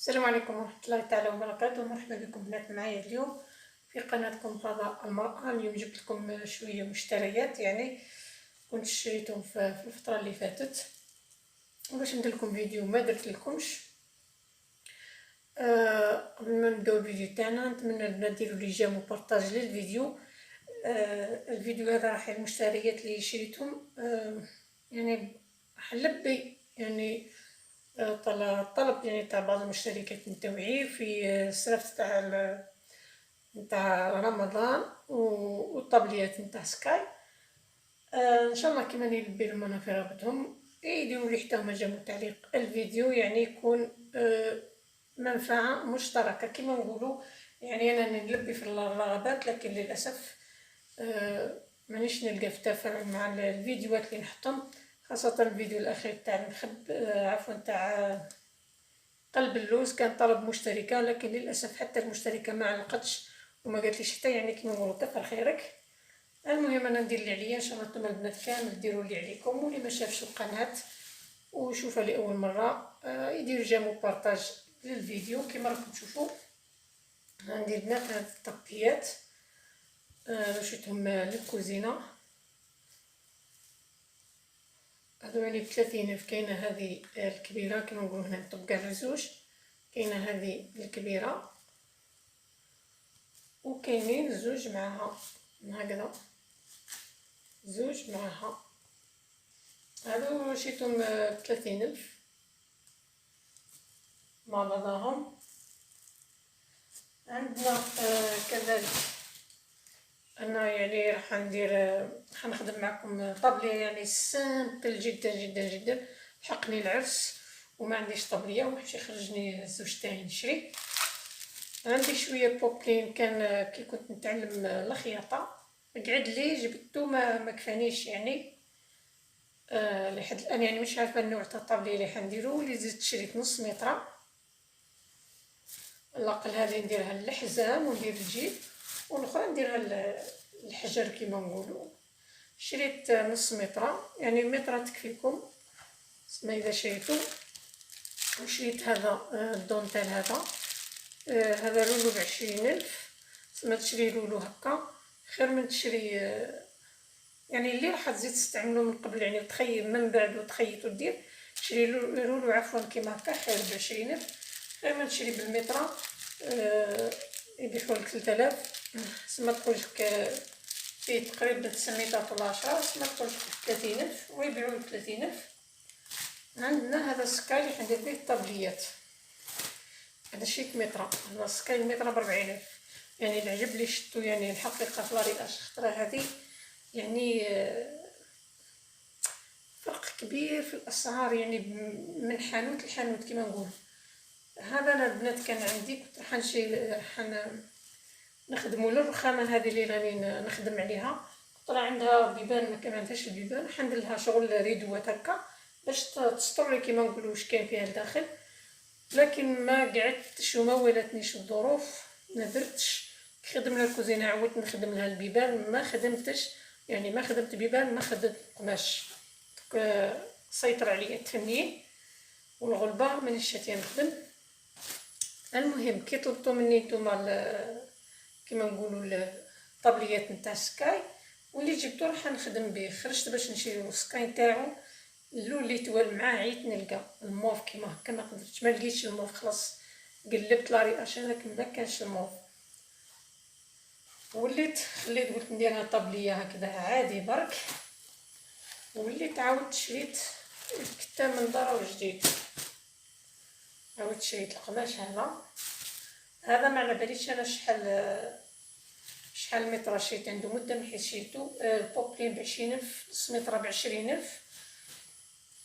السلام عليكم ورحمة الله تعالى وبركاته. مرحبا بكم بنات معايا اليوم في قناتكم فضاء المرأة. اليوم جبت لكم شوية مشتريات، يعني كنت شريتهم في الفترة اللي فاتت، وباش ندير لكم فيديو ما درت لكمش. قبل ما نبداو الفيديو تاعنا نتمنى ديروا لي جيم وبارطاج للفيديو. الفيديو هذا راح المشتريات اللي شريتهم. يعني حلبي يعني طلب يعني تاع بعض المشتركات نتاوعي في السلف نتاع رمضان والطابليات نتاع سكاي. ان شاء الله كيما نلبي لهم انا في رابطهم يديروا لي حتى هما جابوا تعليق الفيديو، يعني يكون منفعة مشتركة كيما نقولوا. يعني انا نلبي في الرغبات، لكن للاسف مانيش نلقى في تفاعل مع الفيديوهات اللي نحطهم، خاصة الفيديو الاخير تاع نخب عفوا تاع قلب اللوز كان طلب مشتركة، لكن للأسف حتى المشتركة ما علقتش وما قالتليش حتى يعني كيما نقولو كثر خيرك. المهم انا ندير اللي عليا، ان شاء الله نتوما البنات كامل ديروا اللي عليكم، واللي ما شافش القناة وشوفها لأول مرة يدير جيم وبارطاج للفيديو. كيما راكم تشوفوا عندي البنات هاد الطبيات شفتهم للكوزينة، هادو يعني ب30 ألف. كاينة هذه الكبيرة كيما نقولو هنا طبقة على زوج، كاينة هذه الكبيرة وكاينين زوج معاها هكذا، زوج معاها. هادو شريتهم ب30 ألف مع بعضهم. عندنا كذلك انا يعني راح ندير راح نخدم معكم طابليه يعني سامبل جدا جدا جدا. حقني العرس وما عنديش طابليه وماحبش يخرجني الزوج تاعي نشري. عندي شويه بوبلين كان كي كنت نتعلم الخياطه قعد لي جبدتو ما كفانيش يعني لحد الان، يعني مش عارفه النوع تاع الطابليه اللي حنديرو. ولي زدت شريت نص متر الاقل، هذه نديرها للحزام وندير الجيب، والاخرى نديرها الحجر كيما نقولوا. شريت نص متر، يعني متر تكفيكم ما اذا شريتو. وشريت هذا الدونتيل هذا هذا لولو ب20 ألف. ما تشري لولو هكا خير من تشري يعني اللي راح تزيد تستعملو من قبل، يعني تخيب من بعد وتخيط ودير. تشري لولو عفوا كيما هكا خير ب20 ألف، غير ما تشري بالمتر يبيعولك 3000. سما تقولك فيه تقريبا 900 ولا 10، سما تقولك 30 ألف ويبيعولك 30 ألف. عندنا هذا السكاي اللي حندير بيه الطابليات، هذا شريت متر، هذا السكاي متر ب40 ألف. يعني اللي عجب لي شتو يعني الحقيقة في لارياج، خاطر هذه يعني فرق كبير في الاسعار، يعني من حانوت لحانوت كيما نقول. هذا انا البنات كان عندي كنت راح نشري نخدموا للرخامه هذه اللي راني نخدم عليها. كنت راه عندها بيبان ما عندهاش البيبان، حندير لها شغل ريدوات هكا باش تستر كيما نقولوا واش كاين فيها لداخل. لكن ما قعدتش وما ولاتنيش الظروف ما درتش. خدم لها الكوزينه عودت نخدم لها البيبان ما خدمتش، يعني ما خدمت بيبان ما خدمت قماش. سيطر عليا التنين والغلبه مانيش شاتيه نخدم. المهم كي طلبتو مني نتوما كيما نقولوا الطابليات نتاع سكاي واللي جبتو راح نخدم به. خرجت باش نشري السكاي نتاعو، اللون اللي توال معاه عييت نلقى الموف كيما هكا، ما قدرتش، ما لقيتش الموف، خلاص قلبت لارياش لكن ما كانش الموف. خليت قلت نديرها طابليه هكذا عادي برك. وليت عاودت شريت الكتاب من دار جديد، عاودت شريت القماش هذا ما على باليش انا شحال متر شريت عنده مده من حيت شريتو البوبلين ب20 ألف، نص متر ب20 ألف.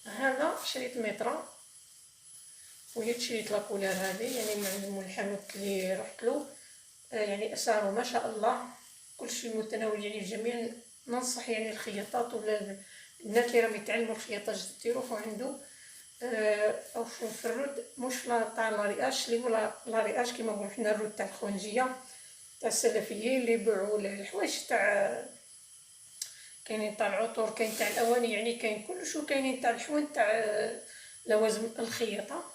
هذا شريت متر وليت شريت لاكولار هذه، يعني من الحانوت اللي رحتلو يعني اسعاره ما شاء الله كلشي متناول يعني الجميع. ننصح يعني الخياطات ولا البنات اللي راهم يتعلموا الخياطه جدد يروحوا عنده او في الرود، مش تاع لارياش اللي هو لارياش كيما نقولو حنا الرود تاع الخونجيه تاع السلفيين اللي يبيعوا الحوايج تاع كاينين تاع العطور، كاين تاع الاواني، يعني كاين كلش، وكاينين تاع الحوان تاع لوازم الخياطه.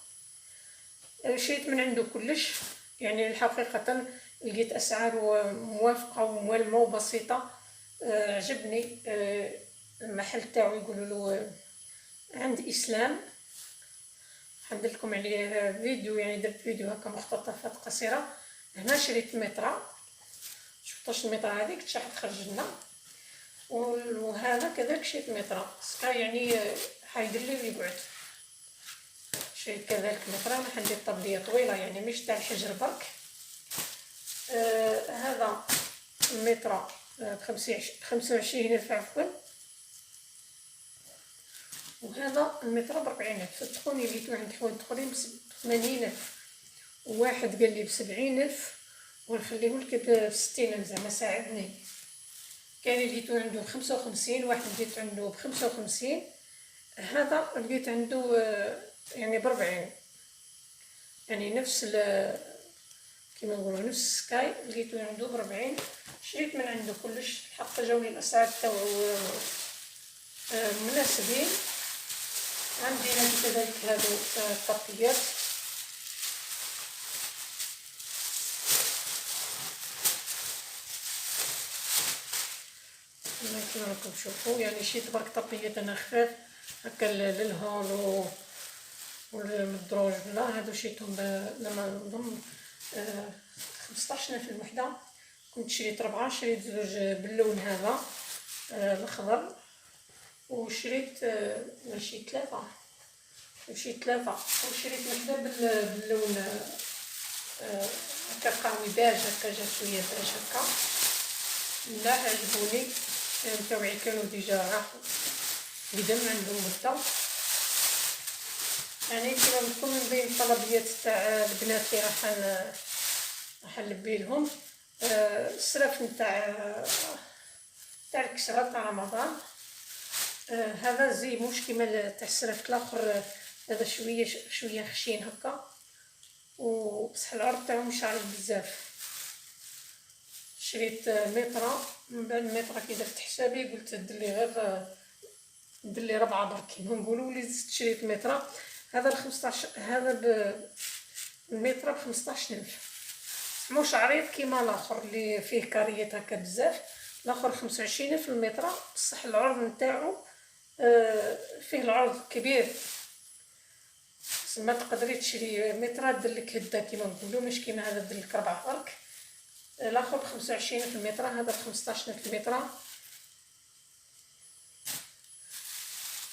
شريت من عنده كلش، يعني الحقيقة لقيت أسعار موافقة وموالمة وبسيطة. عجبني. المحل تاعو يقولوا له عند إسلام. حندير لكم عليه فيديو، يعني درت فيديو هكا مقتطفات قصيرة. هنا شريت ميطرا، شفتوش الميطرا هذيك تشحت خرج لنا. وهذا كذلك شريت ميطرا سكا، يعني حيدير لي ويقعد. شريت كذلك ميطرا، ما حندير طبلية طويلة يعني مش تاع الحجر برك. هذا الميطرا ب25 ألف عفوا، وهذا الميطرا ب40 ألف. تدخلني لقيتو عند حوال اخرين ب80 ألف، وواحد قال لي ب70 ألف، ونخليهولك ب60 ألف زعما ساعدني. كاين اللي لقيتو عنده ب55، واحد لقيت عنده ب55، هذا لقيت عنده يعني ب40، يعني نفس كيما نقولوا نفس سكاي لقيتو عنده ب40. شريت من عنده كلش، الحق جاوني الاسعار تاعو مناسبين. عندي هادو كذلك هادو الطبقيات، كيما راكم تشوفوا، يعني شريت برك طبقيات انا خفاف هكا للهون والدروج. لا هادو شريتهم لما نضم 15 في الوحده. كنت شريت 4، شريت زوج باللون هذا الاخضر، وشريت ماشي 3، شريت 3، وشريت وحده باللون هكا قهوي باج، هكا جا شويه باج هكا. لا عجبوني تاوعي كانوا ديجا راحوا قدام عندهم مده. يعني كيما نقول من بين الطلبيات تاع البنات اللي راح نلبي لهم السراف نتاع الكسرة تاع رمضان. هذا زي مش كيما تاع السراف الاخر، هذا شويه خشين هكا، وبصح العرض تاعو مش عرض بزاف. شريت ميطرا، من بعد الميطرا كي درت حسابي قلت ديرلي غير ديرلي 4 برك كيما نقولوا، وليت زدت شريت ميطرا. هذا ب15، هذا الميطرا ب15 ألف، مش عريض كيما الاخر اللي فيه كاريات هكا بزاف. الاخر 25 ألف الميطرا، بصح العرض نتاعو فيه العرض كبير، ما تقدري تشري ميطرا ديرلك هدا كيما نقولوا، مش كيما هذا ديرلك 4 برك. الاخر ب25 ألف الميطرا، هذا ب15 ألف الميطرا.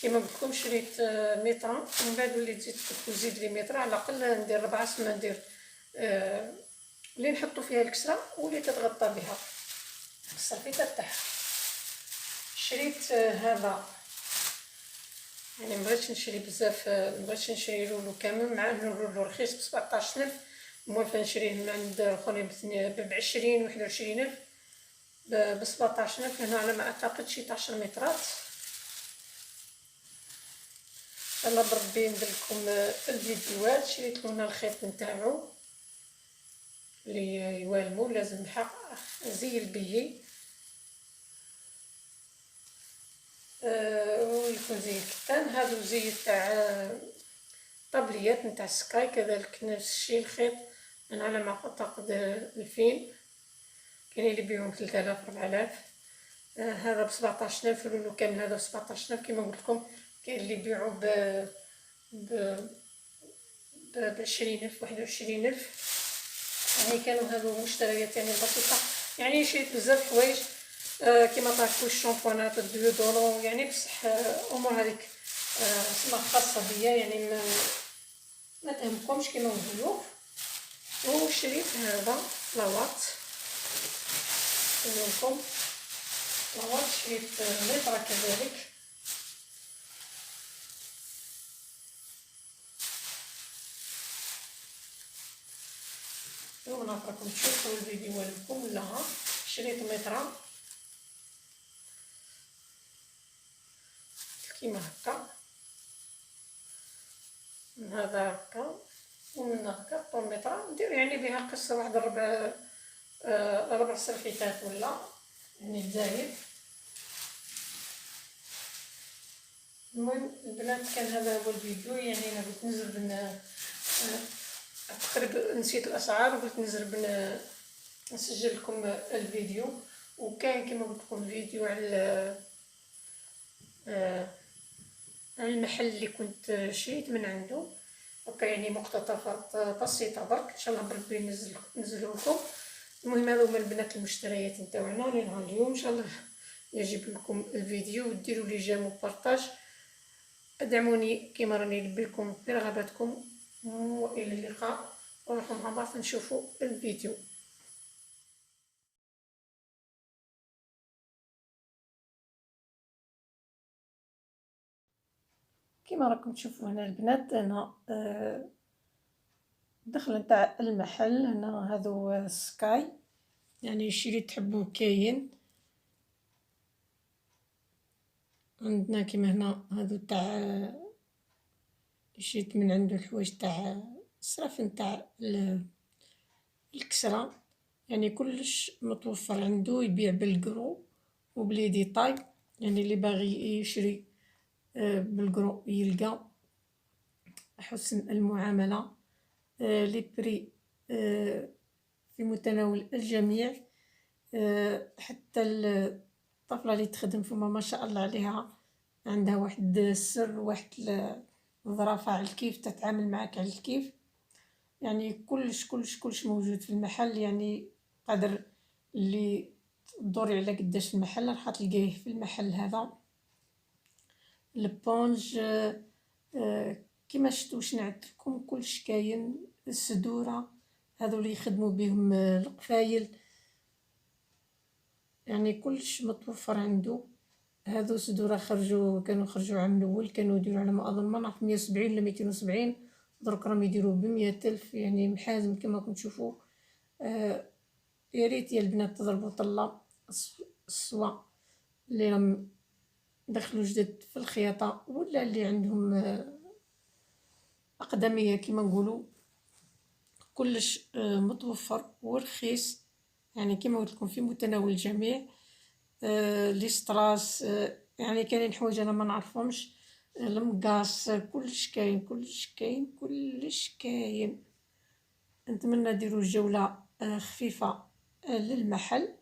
كيما قلت لكم شريت ميطرا، ومن بعد وليت زيد لي ميطرا على الاقل ندير 4 سما، ندير اللي نحطو فيها الكسرة واللي تتغطى بها الصرفيطه تاعها. شريت هذا، يعني مبغيتش نشري بزاف، مبغيتش نشري لولو كامل مع انه لولو رخيص ب17 ألف، موالفه نشريه من عند خويا ب20 و21 ألف، ب17 ألف. هنا على ما اعتقد شي 10 مترات. الله بربي ندير لكم الفيديوهات. شريت له هنا الخيط نتاعو اللي يوالمو، لازم الحق زي البيي ويكون زي الكتان. هادو زي تاع طبليات نتاع سكاي، كذلك نفس الشيء الخيط من على ما اعتقد 2000، كاين اللي يبيعوهم 3000 4000. هذا ب17 ألف لولو كامل، هذا ب17 ألف كيما قلت لكم. كاين اللي يبيعو ب20 ألف 21 ألف. يعني كانوا هذو مشتريات يعني بسيطة، يعني شريت بزاف حوايج كيما تعرفوا الشامبونات الديودورون، يعني بصح امور هذيك خاصة بيا، يعني ما تهمكمش كيما نقولوا. وشريت هذا لاواط لكم، لاواط شريت ميطرا كذلك. ونراكم تشوفوا الفيديو لكم. ولا شريت ميطرا كيما هكا، من هذا هكا ومن هكا طول ميطرا، ندير يعني بها قصه واحد ربع سلفيتات ولا يعني زايد. المهم البنات كان هذا هو الفيديو، يعني انا بغيت نزل تقريبا نسيت الاسعار وقلت نسجل لكم الفيديو. وكاين كما قلت لكم فيديو على المحل اللي كنت شريت من عنده. هكا يعني مقتطفات بسيطه برك، ان شاء الله بربي نزلوا لكم. المهم هذو هما البنات المشتريات نتاوعنا لنهار اليوم. ان شاء الله يعجب لكم الفيديو وديروا لي جيم وبارطاج، ادعموني كما راني نلبي لكم برغباتكم. والى اللقاء، ونروحوا مع بعض نشوفوا الفيديو. كما راكم تشوفوا هنا البنات، انا الدخل نتاع المحل هنا. هذو سكاي يعني شريت تحبوا كاين عندنا كيما هنا. هذو تاع شريت من عنده الحوايج تاع الصرف نتاع الكسرة، يعني كلش متوفر عنده. يبيع بالقرو وبلي ديطاي، يعني اللي باغي يشري بالقرو يلقى حسن المعاملة. لي بري في متناول الجميع. حتى الطفلة اللي تخدم فما ما شاء الله عليها، عندها واحد السر، واحد الظرافة على الكيف، تتعامل معك على الكيف. يعني كلش موجود في المحل. يعني قدر اللي تدوري على قداش المحل راح تلقيه في المحل هذا. البونج كيما شفتوا واش نعدلكم كلش كاين. السدورة هذو اللي يخدموا بهم القفايل، يعني كلش متوفر عنده. هذو سدورة كانوا خرجوا عام الاول، كانوا يديروا على ما اظن ما نعرف 170 ولا 270، درك راهم يديروا ب100 ألف. يعني محازم كما راكم تشوفوا. يا ريت يا البنات تضربوا طله الصوا اللي راهم دخلوا جدد في الخياطه، ولا اللي عندهم اقدميه كما نقولوا. كلش متوفر ورخيص، يعني كما قلت لكم في متناول الجميع. لي ستراس، يعني كاينين حوايج انا ما نعرفهمش. المقاص كلش كاين كلش كاين. نتمنى ديروا جوله خفيفه للمحل،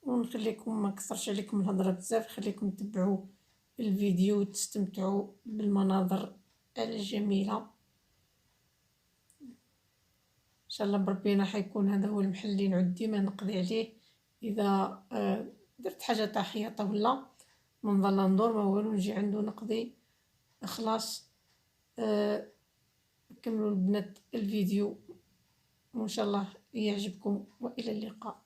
ونخليكم ما كثرش عليكم الهضره بزاف، خليكم تتبعوا الفيديو وتستمتعوا بالمناظر الجميله. ان شاء الله بربي راح يكون هذا هو المحل اللي نعود ديما نقضي عليه. اذا درت حاجه تاع خياطه ولا ما نظل ندور ما والو، نجي عنده نقضي خلاص. كملوا البنات الفيديو وان شاء الله يعجبكم، والى اللقاء.